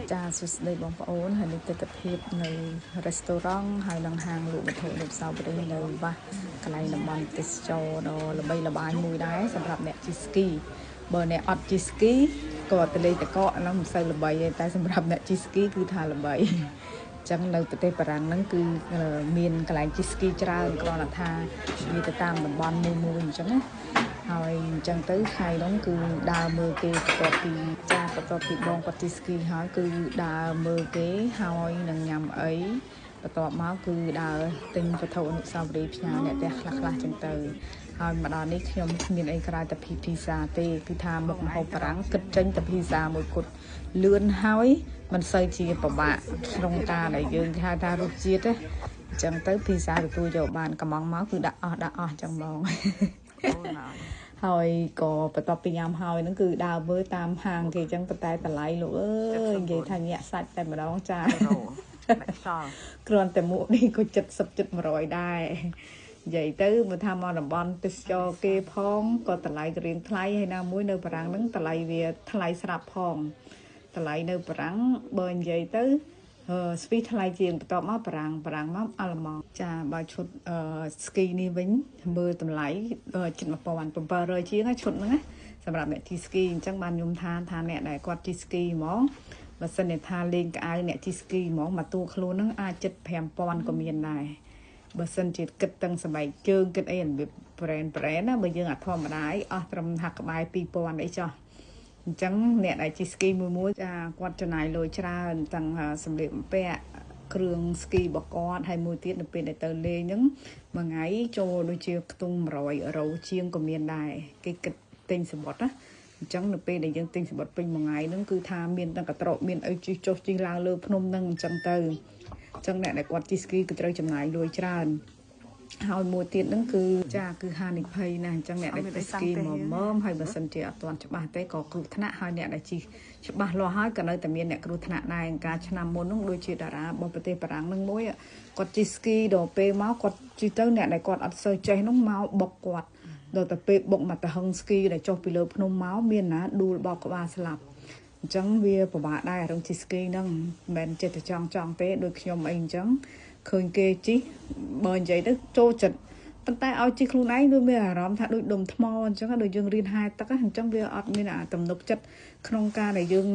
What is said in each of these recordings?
Cha sus đây bóng ổn hay được tập hiệp nơi restaurant hay năng hàng lụa vật thổ được sau đây nơi và cái này là món tết cho nó là bây là bài mùi đá sản phẩm nè chiski bờ nè ọt chiski có từ đây có nó một xây là bầy tại sản phẩm nè chiski cứ thà là bầy chẳng nơi từ đây parang nó cứ miền cái này chiski ra còn là tha như từ tam mình bon mùi chẳng áហើយចឹងទៅខៃនោះគឺដើរមើលគេបន្ទាប់ពីចាបន្ទាប់ពីបងគាត់ទីស្គីហើយគឺដើរមើលគេហើយនឹងញ៉ាំអីបន្ទាប់មកគឺដើរទិញវត្ថុអនុស្សាវរីយ៍ផ្ញើអ្នកផ្ទះខ្លះចឹងទៅហើយមកដល់នេះខ្ញុំគ្មានអីក្រៅតែភីសាទេគឺថាមុខម្ហូបបារាំងគិតចេញតែភីសាមួយគត់លឿនហើយមិនសូវជាពិបាកក្នុងការដែលយើងហៅថារសជាតិណាចឹងទៅភីសាទទួលយកបានកំងមកគឺដាក់អស់ចឹងហ្មងហើយក៏បន្ទាប់ពីញ៉ាំហើយហ្នឹងគឺដើរមើលតាមហាងគេអញ្ចឹងតែតម្លៃលោកអើយនិយាយថាញាក់សាច់តែម្ដងចាគ្រាន់តែមួកនេះក៏70 100ដែរនិយាយទៅបើថាមកតំបន់ទេសចរគេផងក៏តម្លៃរៀងថ្លៃហើយណាមួយនៅបារាំងហ្នឹងតម្លៃវាថ្លៃស្រាប់ផងតម្លៃនៅបារាំងបើនិយាយទៅស្វីថ្លៃជាងបន្ទាប់មកបារាំងមកអាល្លឺម៉ង់ចាបើឈុតស្គីនេះវិញមើលតម្លៃជិត1700ជាងឈុតហ្នឹងណាសម្រាប់អ្នកជីស្គីអញ្ចឹងបានខ្ញុំថាអ្នកដែលគាត់ជីស្គីហ្មងបើសិនថាលេងក្អៅអ្នកជីស្គីហ្មងមកតួខ្លួនហ្នឹងអាចជិត5000ក៏មានដែរបើសិនជាគិតទាំងស្បែកជើងគិតអីរបៀបប្រេនណាបើយើងអាធម្មតាអស់ត្រឹមថាក្បែរ2000អីចុះអញ្ចឹងអ្នកដែលជីស្គីមួយចាគាត់ចំណាយលុយច្រើនទាំងសម្លៀកបំពាក់គ្រឿងស្គីរបស់គាត់ហើយមួយទៀតនៅពេលដែលទៅលេងហ្នឹងមួយថ្ងៃចូលដូចជាខ្ទង់100 ជាងក៏មានដែរគេគិតទិញសម្បត្តិណាអញ្ចឹងនៅពេលដែលយើងទិញសម្បត្តិពេញមួយថ្ងៃហ្នឹងគឺថាមានទាំងកត្រកមានអីជិះចុះជិះឡើងលើភ្នំហ្នឹងអញ្ចឹងទៅអញ្ចឹងអ្នកដែលគាត់ជីស្គីគឺត្រូវចំណាយលុយច្រើនហើយមួយទៀតហ្នឹងគឺចាគឺហានិភ័យណាអញ្ចឹងអ្នកដែលស្គីមកហើយបើសិនជាអត់ទាន់ច្បាស់ទេក៏គ្រោះថ្នាក់ហើយអ្នកដែលជិះច្បាស់លាស់ហើយក៏នៅតែមានអ្នកគ្រោះថ្នាក់ដែរការឆ្នាំមុនហ្នឹងដូចជាតារារបស់ប្រទេសបារាំងហ្នឹងមួយគាត់ជិះស្គីដល់ពេលមកគាត់ជិះទៅអ្នកដែលគាត់អត់សូវចេះហ្នឹងមកបុកគាត់ដល់ទៅពេលបុកមកទៅហឹងស្គីដែលចុះពីលើភ្នំមកមានណាដួលបោកក្បាលស្លាប់អញ្ចឹងវាពិបាកដែររងជិះស្គីហ្នឹងមិនមែនចិត្តចង់ទេដូចខ្ញុំអីអញ្ចឹងឃើញគេជីបើនិយាយទៅចូលចិត្តប៉ុន្តែឲ្យជីខ្លួនឯងដូចមានអារម្មណ៍ថាដូចដុំថ្មអញ្ចឹងដូចយើងរៀនហែទឹកអញ្ចឹងវាអត់មានអាទំនុកចិត្តក្នុងការដែលយើង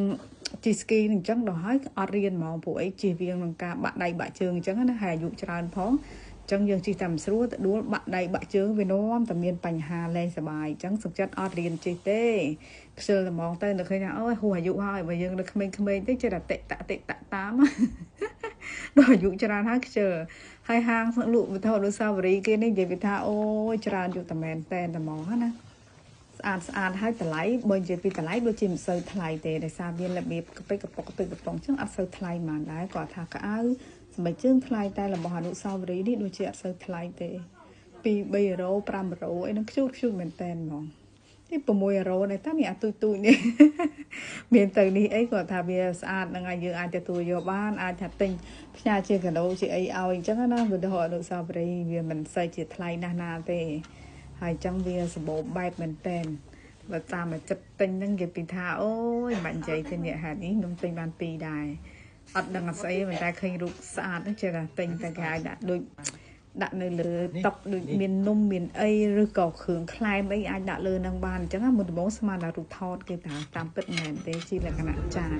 ជីស្គីអញ្ចឹងដល់ហើយអត់រៀនហ្មងពួកអីជិះវាក្នុងការបាក់ដៃបាក់ជើងអញ្ចឹងណាហើយអាយុច្រើនផងអញ្ចឹងយើងជិះតែមិនស្រួលទៅដួលបាក់ដៃបាក់ជើងវានាំតែមានបញ្ហាលែងសប្បាយអញ្ចឹងសុខចិត្តអត់រៀនជិះទេខ្ជិលតែហ្មងទៅនៅឃើញថាអូយហួសអាយុហើយបើយើងនៅក្មេងៗទៅចេះតែតិតតាមដល់អាយុច្រើនហើយខ្ជិលហើយហាងលក់វត្ថុអនុស្សាវរីយ៍គេនេះនិយាយថាអូយច្រើនយុទ្ធមែនតែហ្មងណាស្អាតហើយតម្លៃបើនិយាយពីតម្លៃដូចជាមិនសូវថ្លៃទេដោយសារវារបៀបកប៉ុកអញ្ចឹងអត់សូវថ្លៃហ្មងដែរគាត់ថាក្អៅសម្រាប់ជើងថ្លៃតែរបស់អនុស្សាវរីយ៍នេះដូចជាអត់សូវថ្លៃទេ2 3 €, 5 € អីហ្នឹងខ្ជូតមែនតែនហ្មងនេះ6 € ដែរតានេះអាទូចនេះមានទៅនេះអីគាត់ថាវាស្អាតហ្នឹងហើយយើងអាចទទួលយកបានអាចថាទិញផ្ញើជាកាដូជាអីឲ្យអញ្ចឹងណាវត្ថុអនុស្សាវរីយ៍វាមិនសូវជាថ្លៃណាស់ទេហើយអញ្ចឹងវាសម្បូរបែបមែនតែនបើតាមតែចិត្តទិញហ្នឹងគេពីថាអូយមិននិយាយទេអ្នកហាត់នេះខ្ញុំទិញបាន2ដែរអត់ដឹងស្អីមិនតែឃើញរូបស្អាតហ្នឹងចេះតែទិញតែគេឲ្យដាក់ដូចដាក់នៅលើតុដូចមាននំមានអីឬក៏គ្រឿងក្លែមអីអាចដាក់លើនឹងបានអញ្ចឹងមុនដំបូងស្មានតែរូបថតគេតាមពិតមែនទេជាលក្ខណៈចាន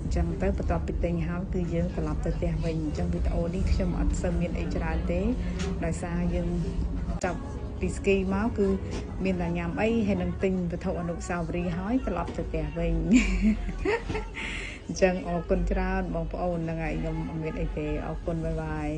អញ្ចឹងទៅបន្ទាប់ពីទិញហើយគឺយើងត្រឡប់ទៅផ្ទះវិញអញ្ចឹងវីដេអូនេះខ្ញុំអត់សូវមានអីច្រើនទេដោយសារយើងចាប់ពីស្គីមកគឺមានតែញ៉ាំអីហើយនឹងទិញវត្ថុអនុស្សាវរីយ៍ហើយត្រឡប់ទៅផ្ទះវិញអញ្ចឹងអរគុណច្រើនបងប្អូនហ្នឹងហើយខ្ញុំអត់មានអីទេអរគុណបាយ